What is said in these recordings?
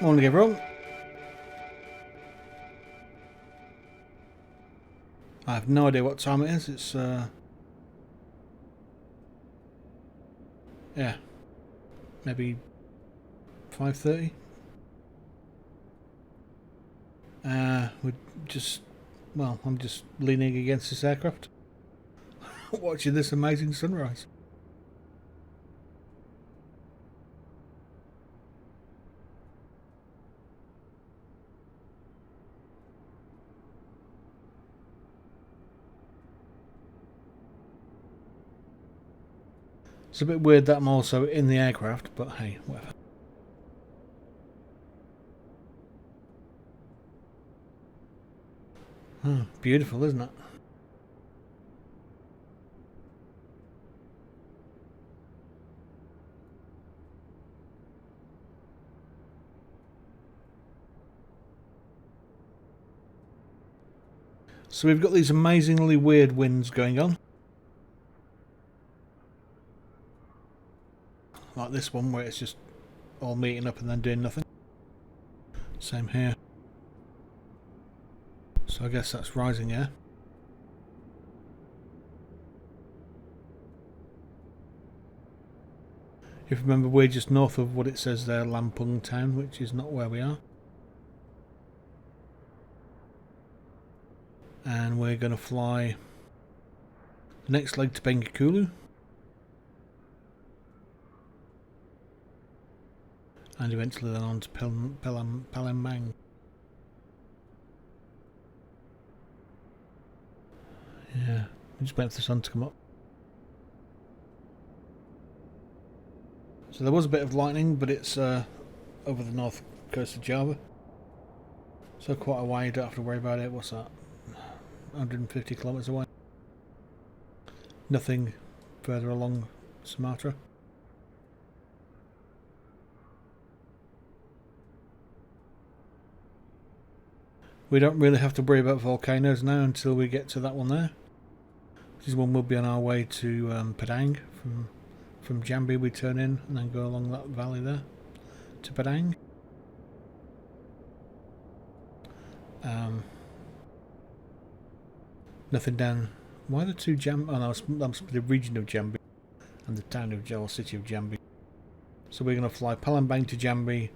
Morning everyone. I have no idea what time it is. It's yeah, maybe 5:30. I'm just leaning against this aircraft, watching this amazing sunrise. It's a bit weird that I'm also in the aircraft, but hey, whatever. Beautiful, isn't it? So we've got these amazingly weird winds going on. Like this one where it's just all meeting up and then doing nothing. Same here. So I guess that's rising air. If you remember, we're just north of what it says there, Lampung town, which is not where we are. And we're going to fly the next leg to Bengkulu. And eventually then on to Palembang. Yeah, we just wait for the sun to come up. So there was a bit of lightning, but it's over the north coast of Java. So quite a way, you don't have to worry about it. What's that? 150 kilometres away. Nothing further along Sumatra. We don't really have to worry about volcanoes now until we get to that one there. This is one we'll be on our way to Padang. From Jambi we turn in and then go along that valley there to Padang. Nothing down. Why the two Jambi? Oh no, that must be the region of Jambi and the town of Java, city of Jambi. So we're going to fly Palembang to Jambi.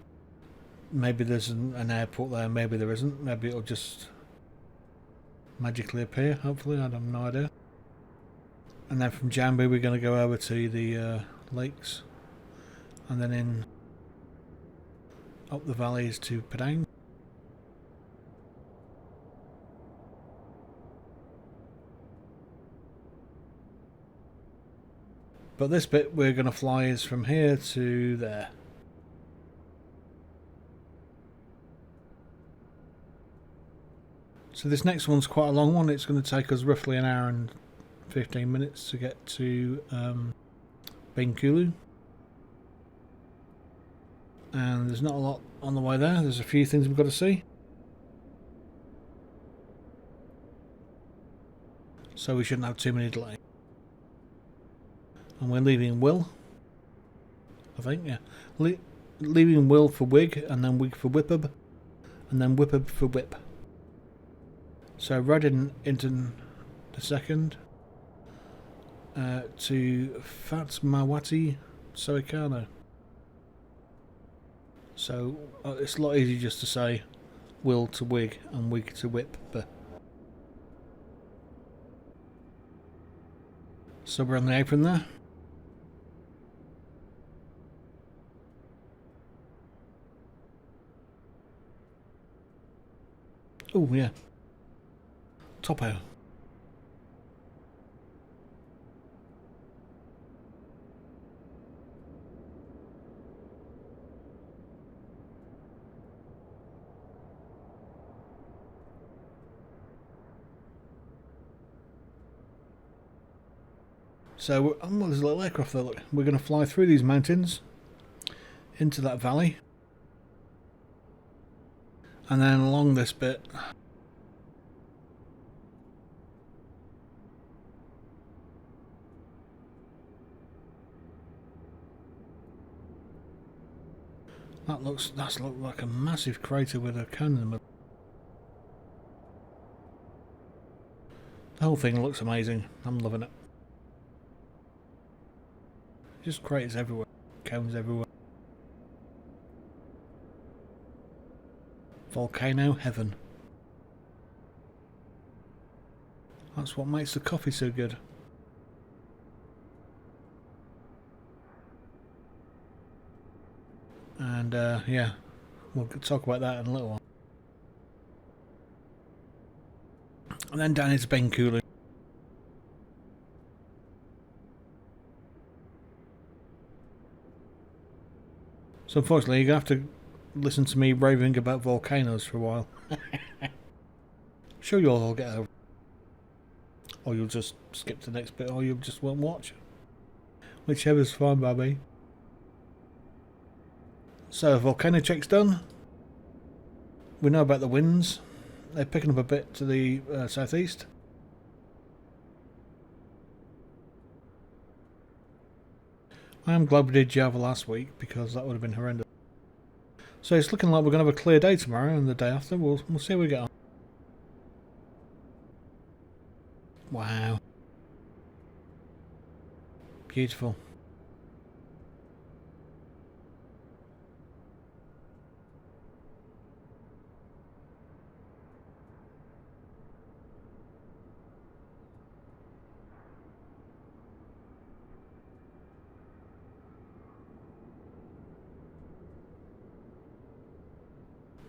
Maybe there's an airport there, maybe there isn't. Maybe it'll just magically appear, hopefully, I have no idea. And then from Jambi we're going to go over to the lakes. And then in up the valleys to Padang. But this bit we're going to fly is from here to there. So this next one's quite a long one. It's going to take us roughly an hour and 15 minutes to get to Bengkulu. And there's not a lot on the way there. There's a few things we've got to see. So we shouldn't have too many delays. And we're leaving Will, I think, yeah. Leaving Will for WIGG, and then WIGG for Whiphub, and then Whiphub for Whip. So Radin, Inten the second, to Fatmawati Soekarno. So it's a lot easier just to say Will to WIGG and WIGG to Whip. So we're on the apron there. Oh yeah, topo. So there's a little aircraft there. Look, we're going to fly through these mountains into that valley, and then along this bit. That's looked like a massive crater with a cone in the middle. The whole thing looks amazing. I'm loving it. Just craters everywhere, cones everywhere. Volcano heaven. That's what makes the coffee so good. And yeah, we'll talk about that in a little while. And then down into Bengkulu. So unfortunately, you're going to have to listen to me raving about volcanoes for a while. Sure, you'll all get over. Or you'll just skip to the next bit, or you just won't watch. Whichever's fine by me. So, volcano check's done. We know about the winds. They're picking up a bit to the southeast. I am glad we did Java last week, because that would have been horrendous. So it's looking like we're going to have a clear day tomorrow, and the day after we'll see how we get on. Wow. Beautiful.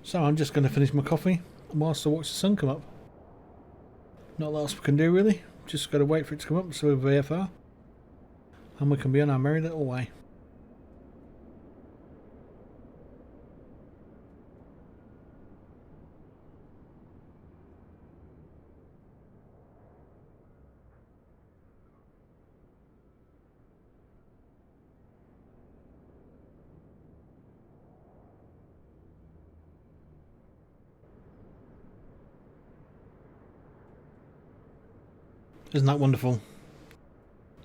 So I'm just going to finish my coffee whilst I watch the sun come up. Not that else we can do really. Just got to wait for it to come up so we're VFR. And we can be on our merry little way. Isn't that wonderful?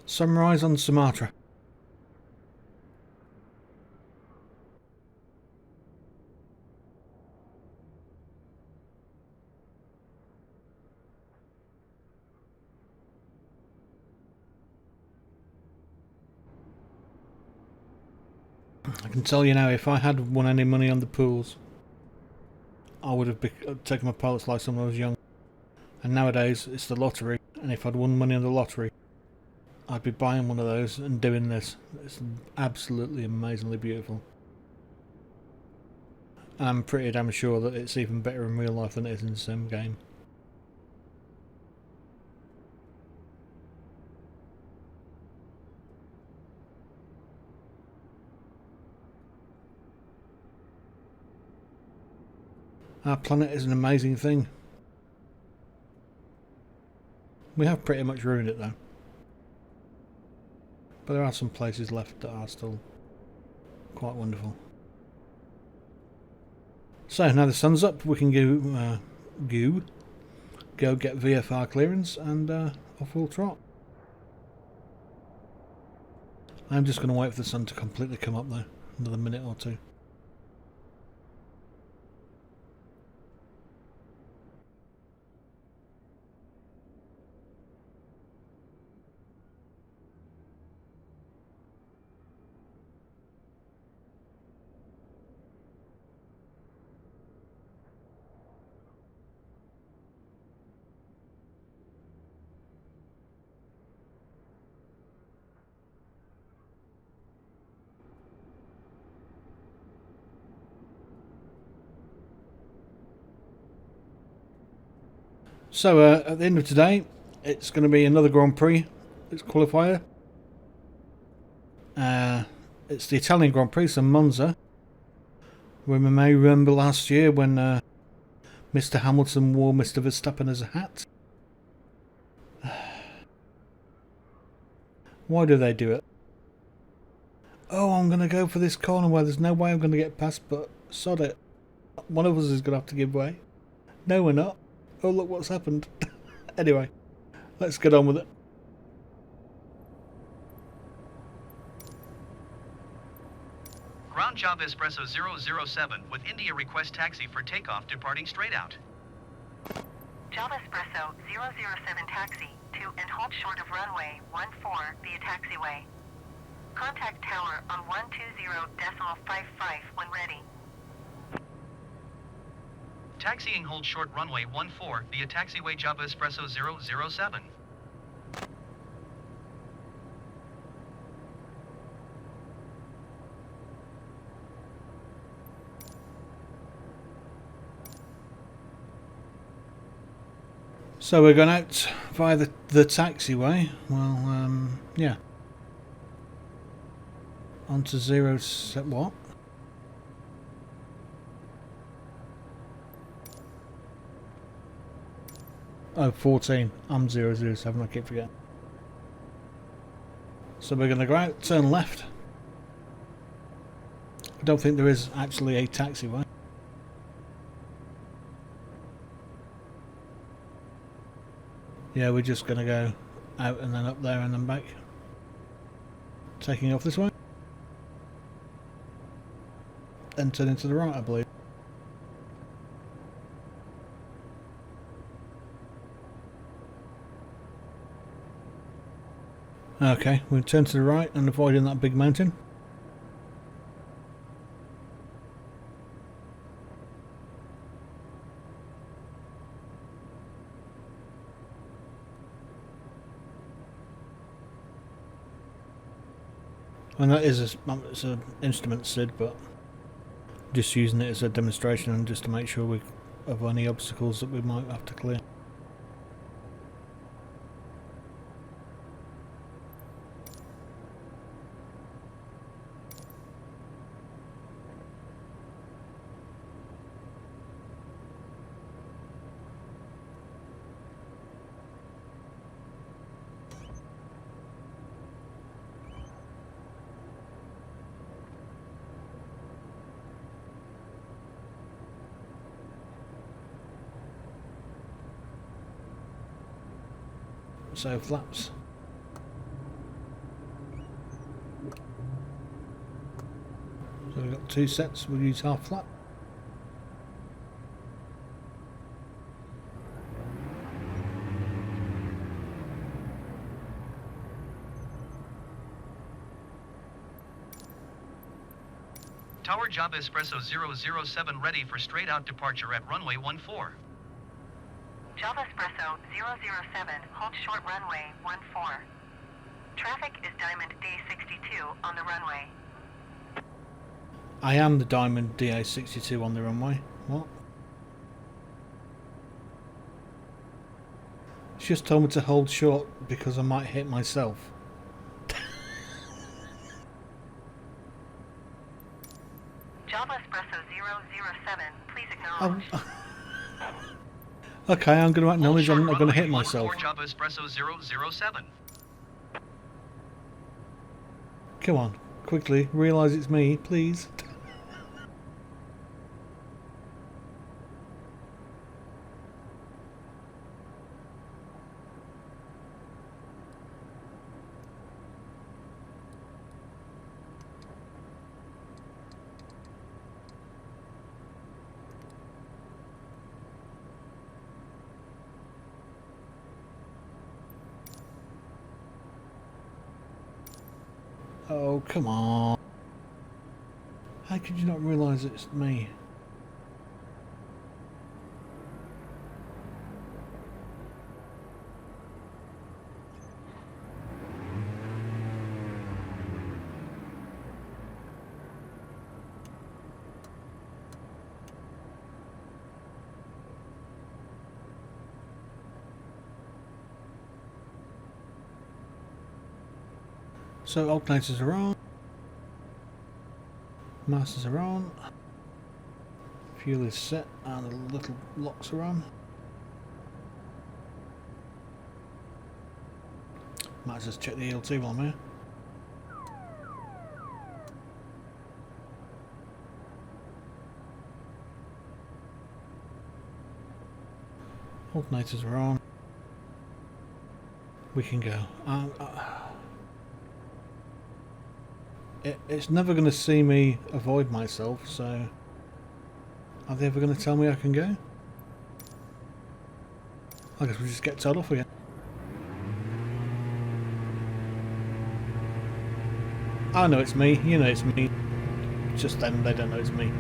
Sunrise on Sumatra. I can tell you now, if I had won any money on the pools, I would have taken my pilot's license when I was young. And nowadays, it's the lottery. And if I'd won money on the lottery, I'd be buying one of those and doing this. It's absolutely amazingly beautiful. And I'm pretty damn sure that it's even better in real life than it is in the sim game. Our planet is an amazing thing. We have pretty much ruined it though. But there are some places left that are still quite wonderful. So now the sun's up, we can go get VFR clearance and off we'll trot. I'm just going to wait for the sun to completely come up though, another minute or two. So at the end of today, it's going to be another Grand Prix. It's qualifier. It's the Italian Grand Prix, so Monza. We may remember last year when Mr. Hamilton wore Mr. Verstappen as a hat. Why do they do it? Oh, I'm going to go for this corner where there's no way I'm going to get past, but sod it. One of us is going to have to give way. No, we're not. Oh, look what's happened. Anyway, let's get on with it. Ground job Espresso 007 with India request taxi for takeoff departing straight out. Java Espresso 007 taxi to and hold short of runway 14 via taxiway. Contact tower on 120.55 when ready. Taxiing hold short runway 14 via taxiway Java Espresso 007. So we're going out via the taxiway. Well, yeah. Onto what? Oh, 14. I'm 007, I keep forgetting. So we're going to go out, turn left. I don't think there is actually a taxiway. Yeah, we're just going to go out and then up there and then back. Taking off this way. Then turning to the right, I believe. Okay, we'll turn to the right and avoiding that big mountain. And that is it's an instrument SID, but just using it as a demonstration and just to make sure we have any obstacles that we might have to clear. So flaps. So we've got 2 sets, we'll use half flap. Tower Java Espresso 007 ready for straight out departure at runway 14. Java Espresso 007, hold short runway 14. Traffic is Diamond D62 on the runway. I am the Diamond DA62 on the runway. What? She just told me to hold short because I might hit myself. Java Espresso 007, please acknowledge. Oh. Okay, I'm going to acknowledge I'm not going to hit myself. Java Espresso 007. Come on, quickly, realise it's me, please. Oh, come on. How could you not realise it's me? So alternators are on. Masters are on. Fuel is set and the little locks are on. Might just check the ELT while I'm here. Alternators are on. We can go. It's never going to see me avoid myself, so are they ever going to tell me I can go? I guess we just get told off again. I know it's me, you know it's me. Just them, they don't know it's me.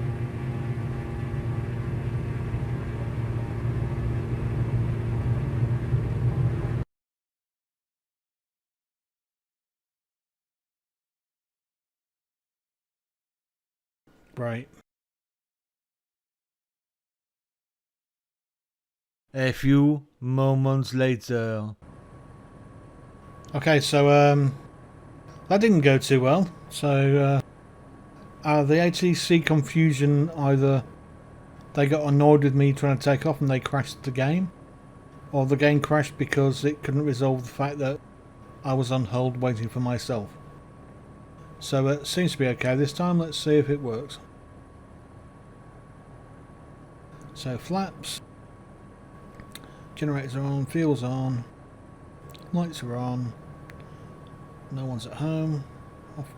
Right. A few moments later. Okay, so that didn't go too well. So the ATC confusion, either they got annoyed with me trying to take off and they crashed the game, or the game crashed because it couldn't resolve the fact that I was on hold waiting for myself. So it seems to be okay this time. Let's see if it works. So flaps, generators are on, fuel's on, lights are on, no one's at home.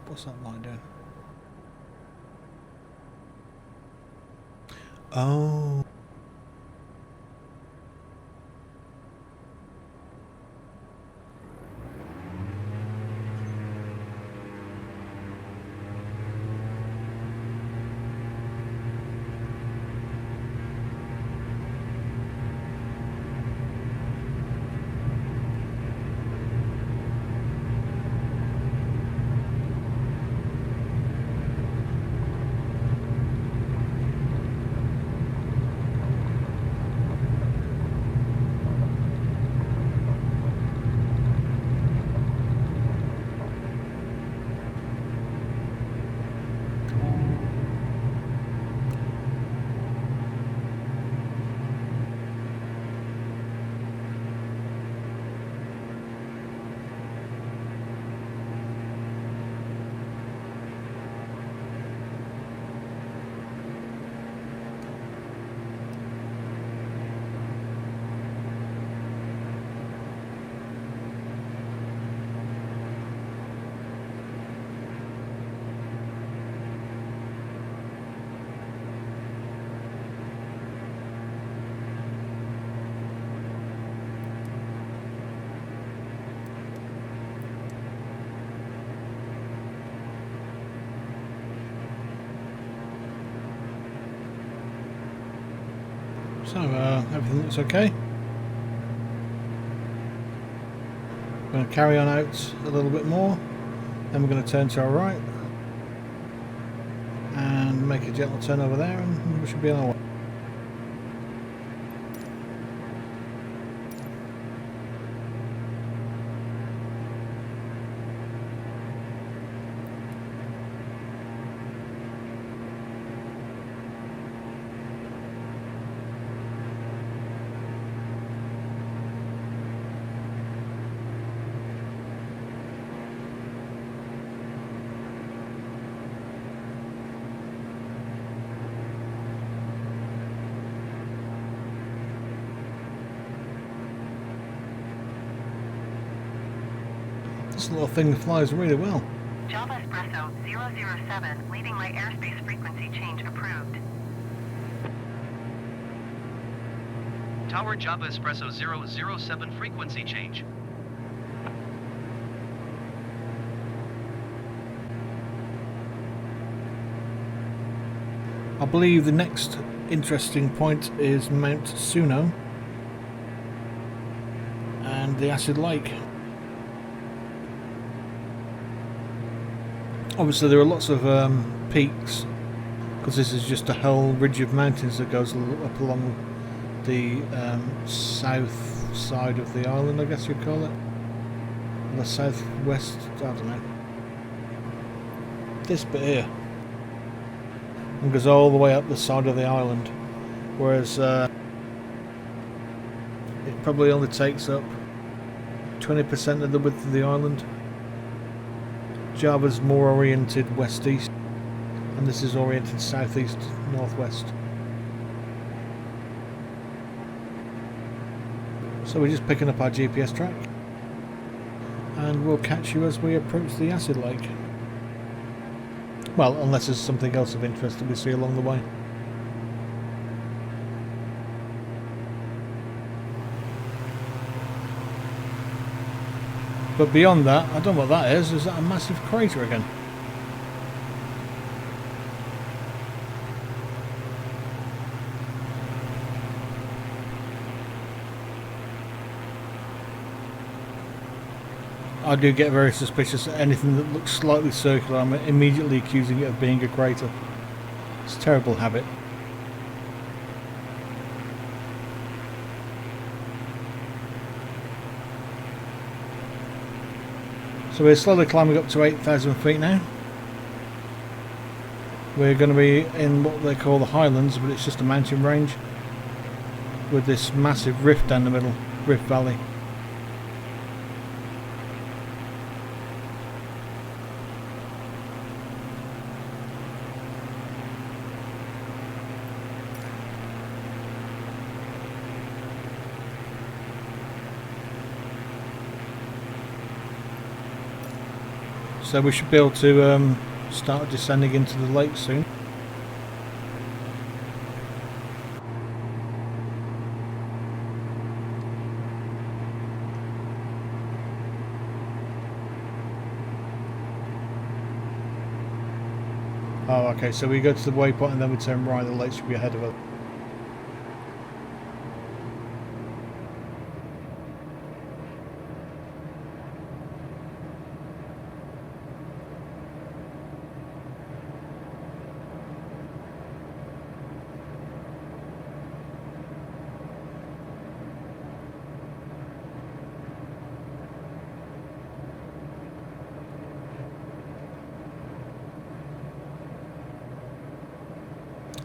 What's that light doing? Oh. So everything looks okay. We're going to carry on out a little bit more, then we're going to turn to our right and make a gentle turn over there, and we should be on our way. This little thing flies really well. Java Espresso 007, leaving my airspace frequency change approved. Tower Java Espresso 007 frequency change. I believe the next interesting point is Mount Seminung and the acid lake. Obviously there are lots of peaks, because this is just a whole ridge of mountains that goes up along the south side of the island, I guess you'd call it. The southwest, I don't know. This bit here. And goes all the way up the side of the island. Whereas it probably only takes up 20% of the width of the island. Java's more oriented west-east, and this is oriented southeast, northwest. So we're just picking up our GPS track, and we'll catch you as we approach the acid lake. Well, unless there's something else of interest that we see along the way. But beyond that, I don't know what that is. Is that a massive crater again? I do get very suspicious at anything that looks slightly circular. I'm immediately accusing it of being a crater. It's a terrible habit. So we're slowly climbing up to 8,000 feet now. We're going to be in what they call the Highlands, but it's just a mountain range with this massive rift down the middle, Rift Valley. So we should be able to start descending into the lake soon. Oh, okay, so we go to the waypoint and then we turn right, the lake should be ahead of us.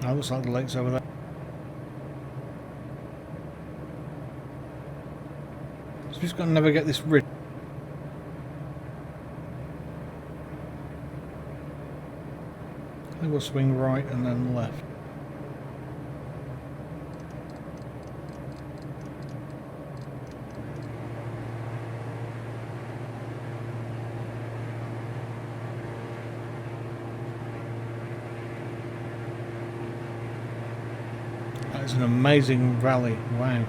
Oh, looks like the lake's over there. So we've just got to navigate this ridge. I think we'll swing right and then left. It's an amazing valley, wow.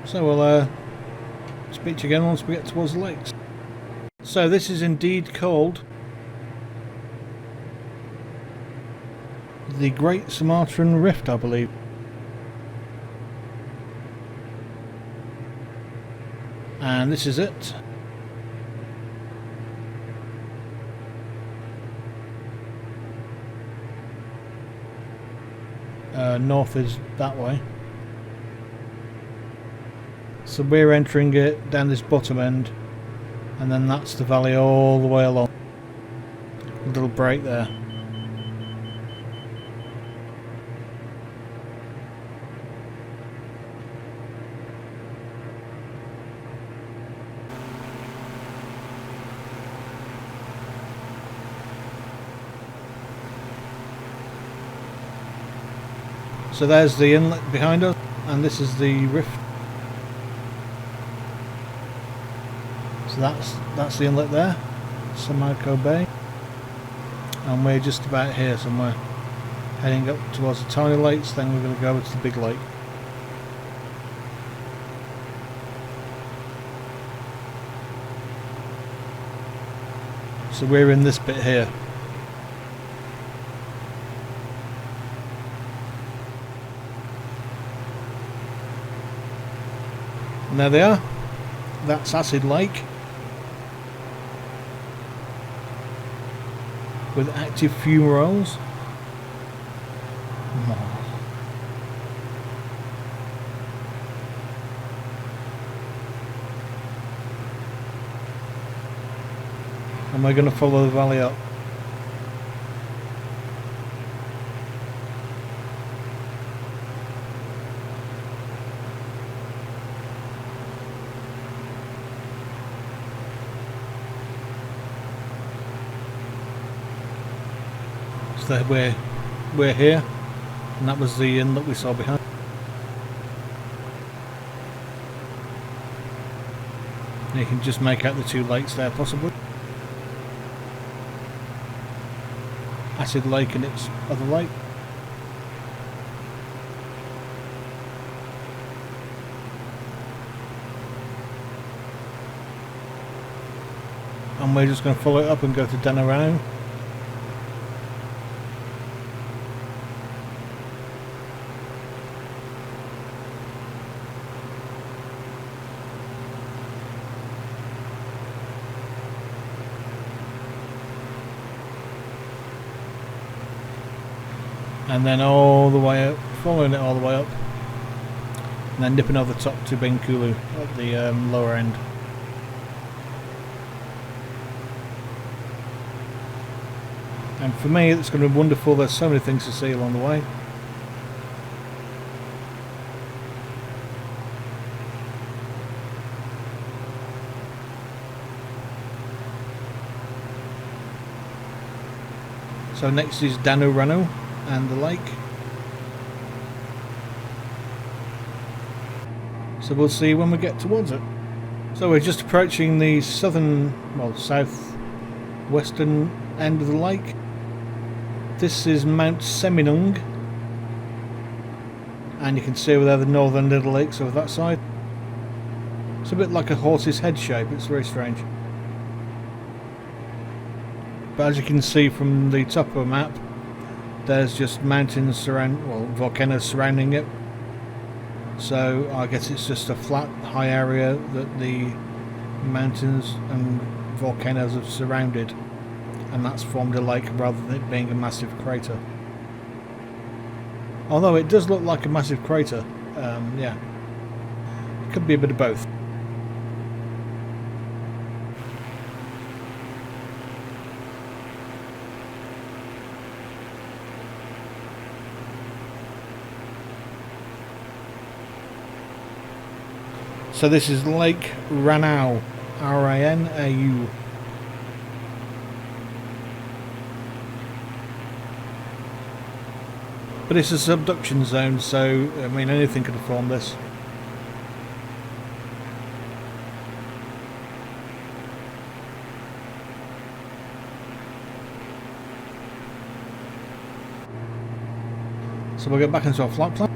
So we'll speak to you again once we get towards the lakes. So this is indeed called the Great Sumatran Rift, I believe. And this is it. North is that way. So we're entering it down this bottom end, and then that's the valley all the way along. A little break there. So there's the inlet behind us, and this is the rift. So that's the inlet there, Sumatra Bay, and we're just about here somewhere, heading up towards the tiny lakes. Then we're going to go over to the big lake. So we're in this bit here. And there they are. That's Acid Lake with active fumaroles. And we're going to follow the valley up. So we're here, and that was the inlet we saw behind. And you can just make out the two lakes there possibly. Acid Lake and its other lake. And we're just going to follow it up and go to Ranau. And then all the way up, following it all the way up, and then nipping over the top to Bengkulu at the lower end. And for me, it's going to be wonderful. There's so many things to see along the way. So next is Ranau and the lake. So we'll see when we get towards it. So we're just approaching the southern, well, south-western end of the lake. This is Mts Seminung, and you can see over there the northern little lakes over that side. It's a bit like a horse's head shape, it's very strange. But as you can see from the top of the map, there's just mountains volcanoes surrounding it. So I guess it's just a flat, high area that the mountains and volcanoes have surrounded, and that's formed a lake rather than it being a massive crater. Although it does look like a massive crater, yeah, it could be a bit of both. So this is Lake Ranau, R-A-N-A-U. But it's a subduction zone, so I mean anything could have formed this. So we'll get back into our flight plan.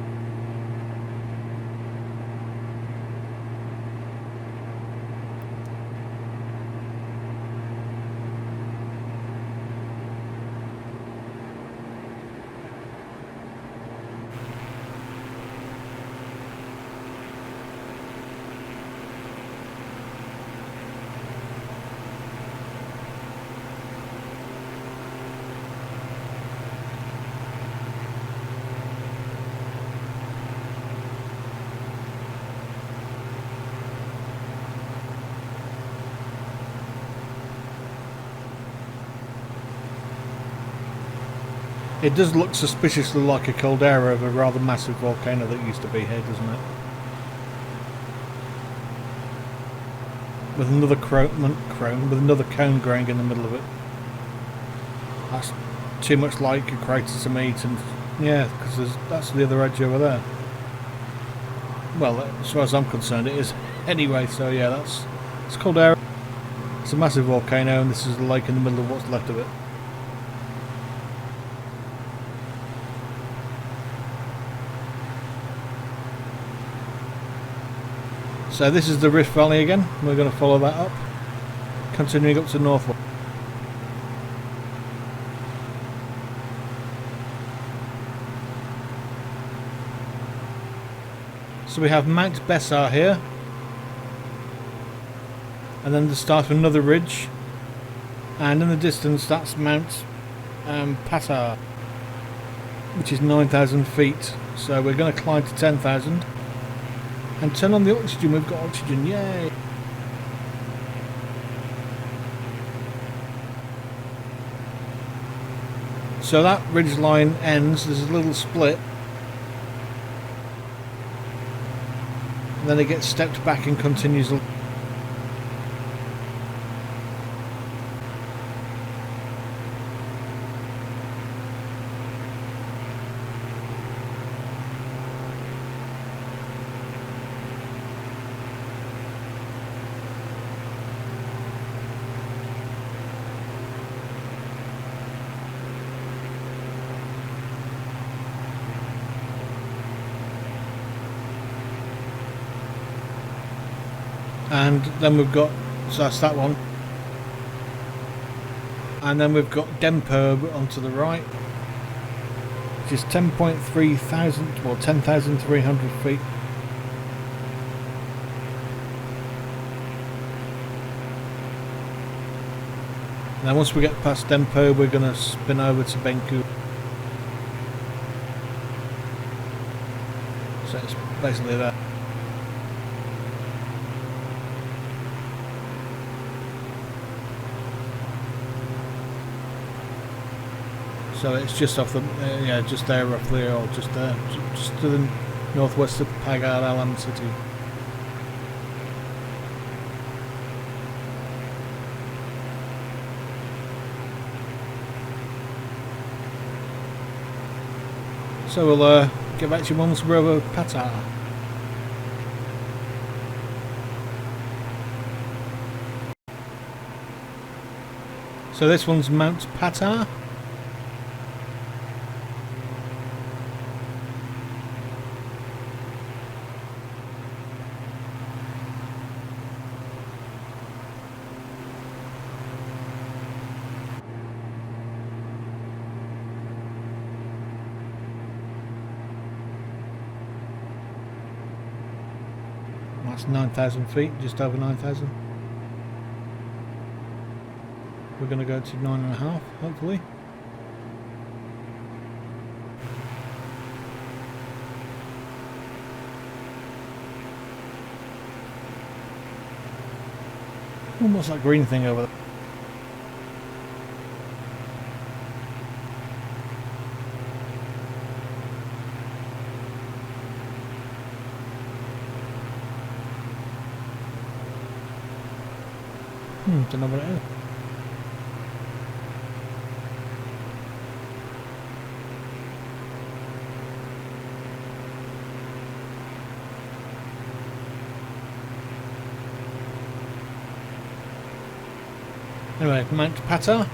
It does look suspiciously like a caldera of a rather massive volcano that used to be here, doesn't it? With another with another cone growing in the middle of it. That's too much like a crater to me to, yeah, because that's the other edge over there. Well, as far as I'm concerned, it is anyway. So yeah, it's caldera. It's a massive volcano, and this is a lake in the middle of what's left of it. So this is the Rift Valley again. We're going to follow that up, continuing up to northward. So we have Mount Besar here, and then the start of another ridge, and in the distance that's Mount Patah, which is 9,000 feet. So we're going to climb to 10,000. And turn on the oxygen, we've got oxygen, yay! So that ridge line ends, there's a little split. And then it gets stepped back and continues. And then we've got, so that's that one. And then we've got Dempo onto the right, which is 10.3 thousand, well 10,300 feet. And then once we get past Dempo, we're going to spin over to Bengkulu. So it's basically that. So it's just off the, yeah, just there roughly, or just there, just to the northwest of Pagar Alam city. So we'll get back to you once we're over Patah. So this one's Mount Patah. That's 9,000 feet, just over 9,000. We're going to go to 9.5, hopefully. What's that green thing over there? Don't know what it is. Anyway, Mount Patah.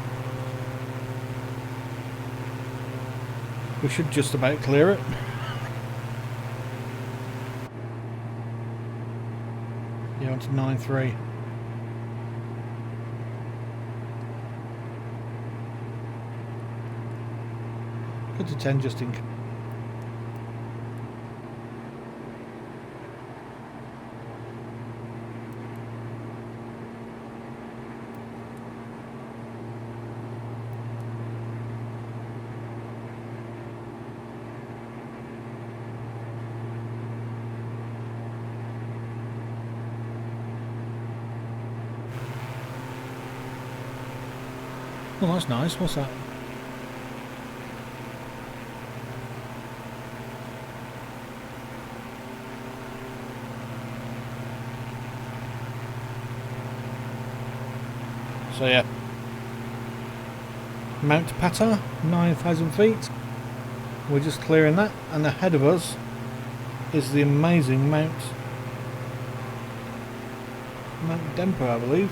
We should just about clear it. Yeah, on to 9.3. Go to 10 just in case. Oh, that's nice. What's that? So yeah, Mount Patah, 9,000 feet. We're just clearing that, and ahead of us is the amazing Mount Dempo, I believe.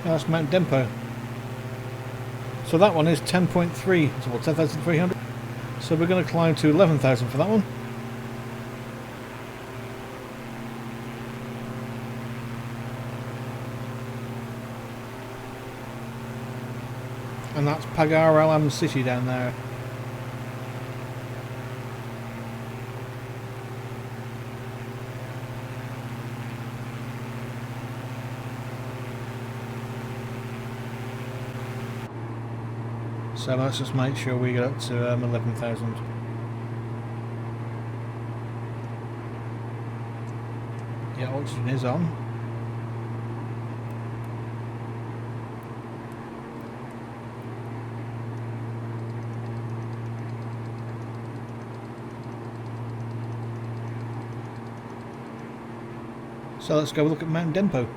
That's Mount Dempo. So that one is 10.3, so 10,300. So we're going to climb to 11,000 for that one. And that's Pagar Alam city down there. So let's just make sure we get up to 11,000. Yeah, oxygen is on. So let's go look at Mount Dempo.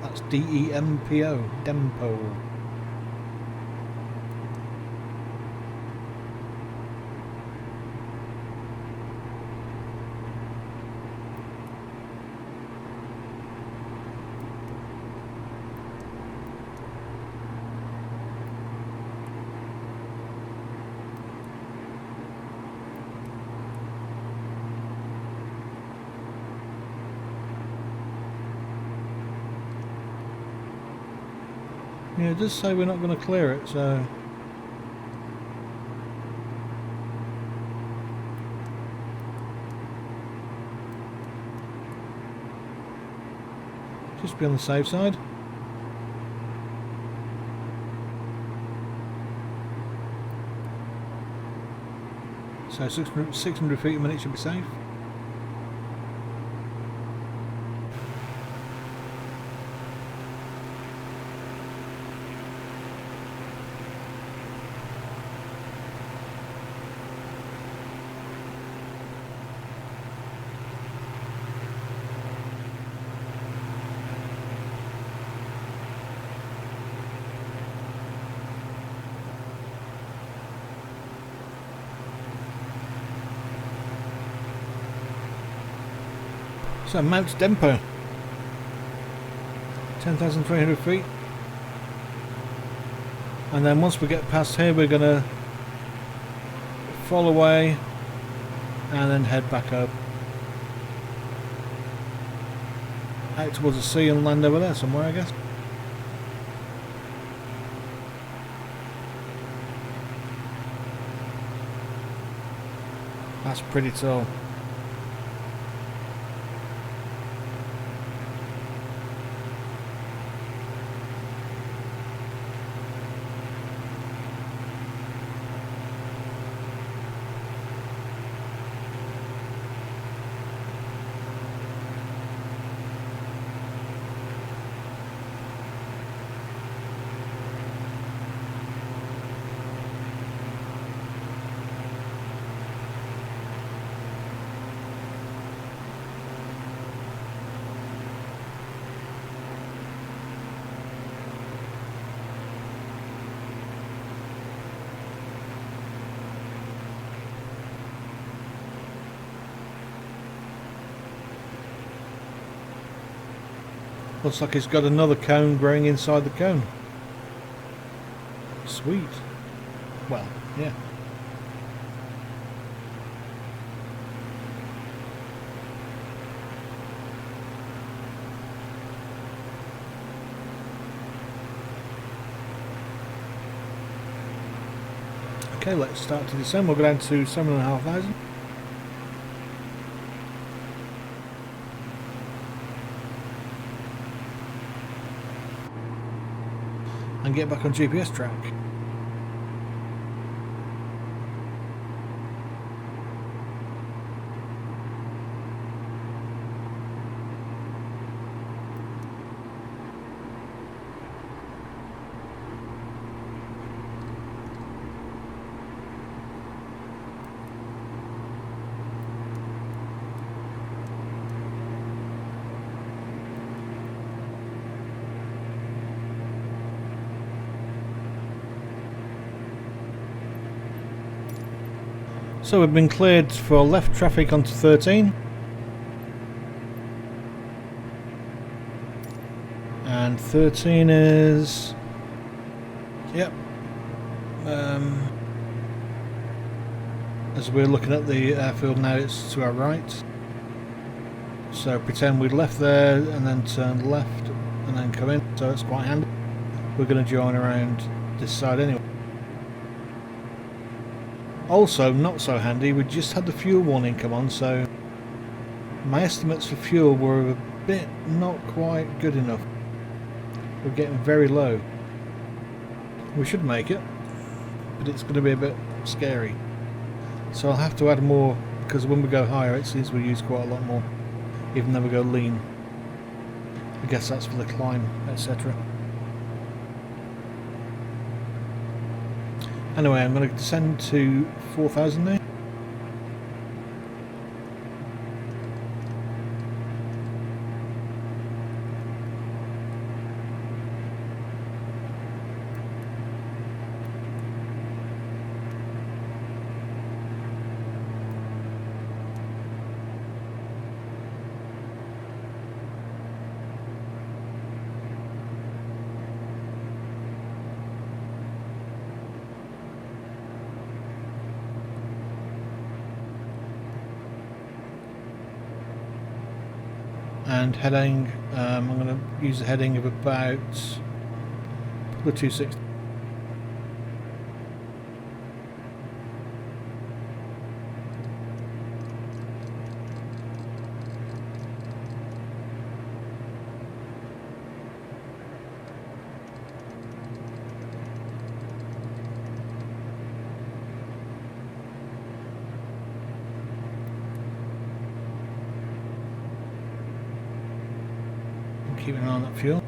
That's D-E-M-P-O, Dempo. Yeah, it does say we're not going to clear it, so... just be on the safe side. So 600 feet a minute should be safe. So Mts Dempo, 10,300 feet, and then once we get past here we're going to fall away and then head back up out towards the sea and land over there somewhere, I guess. That's pretty tall. Looks like it's got another cone growing inside the cone. Sweet. Well, yeah. Okay, let's start to descend. We'll go down to 7,500. And get back on GPS track. So we've been cleared for left traffic onto 13. And 13 is... yep. As we're looking at the airfield now, it's to our right. So pretend we left there and then turned left and then come in, so it's quite handy. We're going to join around this side anyway. Also, not so handy, we just had the fuel warning come on, so my estimates for fuel were a bit not quite good enough. We're getting very low. We should make it, but it's going to be a bit scary. So I'll have to add more, because when we go higher it seems we use quite a lot more, even though we go lean. I guess that's for the climb, etc. Anyway, I'm going to descend to 4,000 now. And heading, I'm going to use a heading of about Go 260. Keeping an eye on that fuel.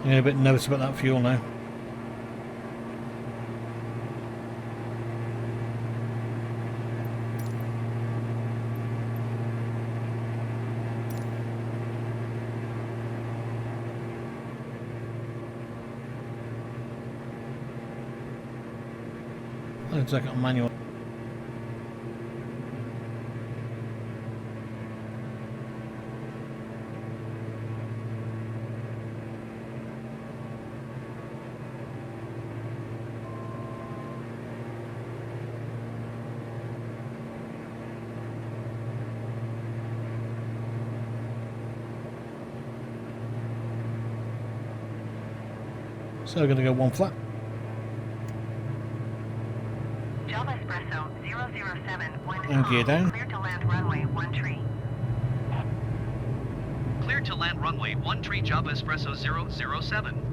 I'm getting a bit nervous about that fuel now. Looks like a manual. So we're going to go one flat. Java Espresso 007 And gear down. Clear to land runway 13. Clear to land runway 13 Java Espresso 007.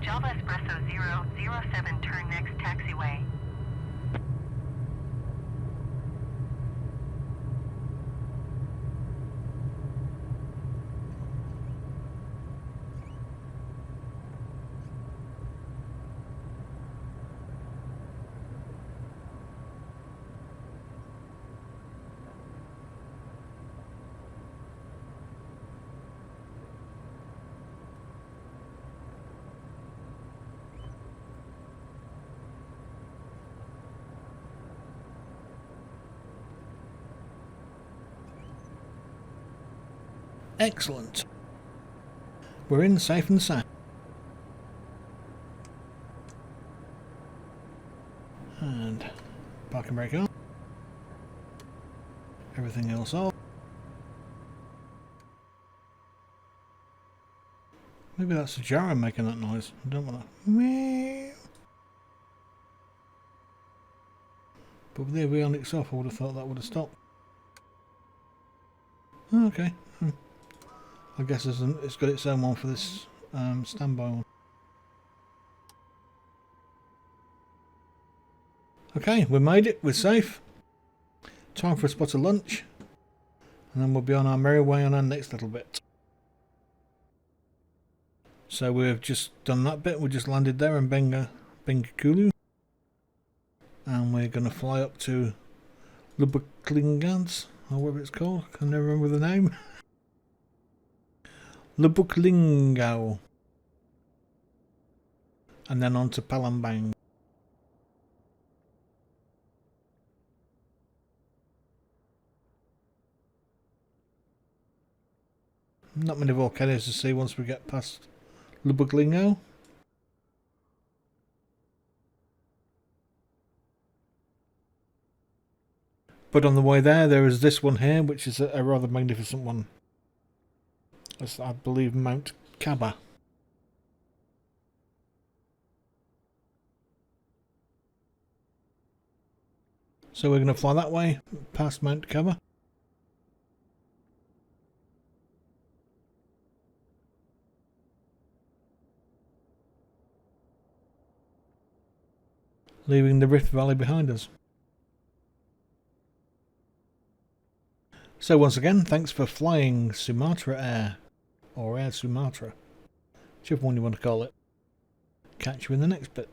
Java Espresso 007 turn next taxiway. Excellent. We're in safe and sound. And parking brake on. Everything else off. Maybe that's the gyro making that noise. I don't want to. Meow. But with the avionics off, I would have thought that would have stopped. Okay. I guess it's got its own one for this standby one. Okay, we made it. We're safe. Time for a spot of lunch. And then we'll be on our merry way on our next little bit. So we've just done that bit. We just landed there in Bengkulu. And we're going to fly up to Lubuklingads, or whatever it's called. I can never remember the name. Lubuklingau. And then on to Palembang. Not many volcanoes to see once we get past Lubuklingau. But on the way there is this one here, which is a rather magnificent one. That's, I believe, Mount Kaba. So we're going to fly that way, past Mount Kaba. Leaving the Rift Valley behind us. So once again, thanks for flying Sumatra Air, or Air Sumatra, whichever one you want to call it. Catch you in the next bit.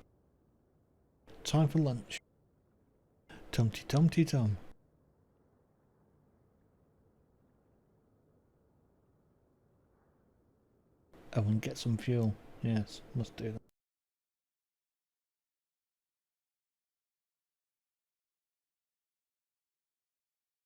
Time for lunch. Tumty tumty tum. Oh, and get some fuel. Yes, must do that.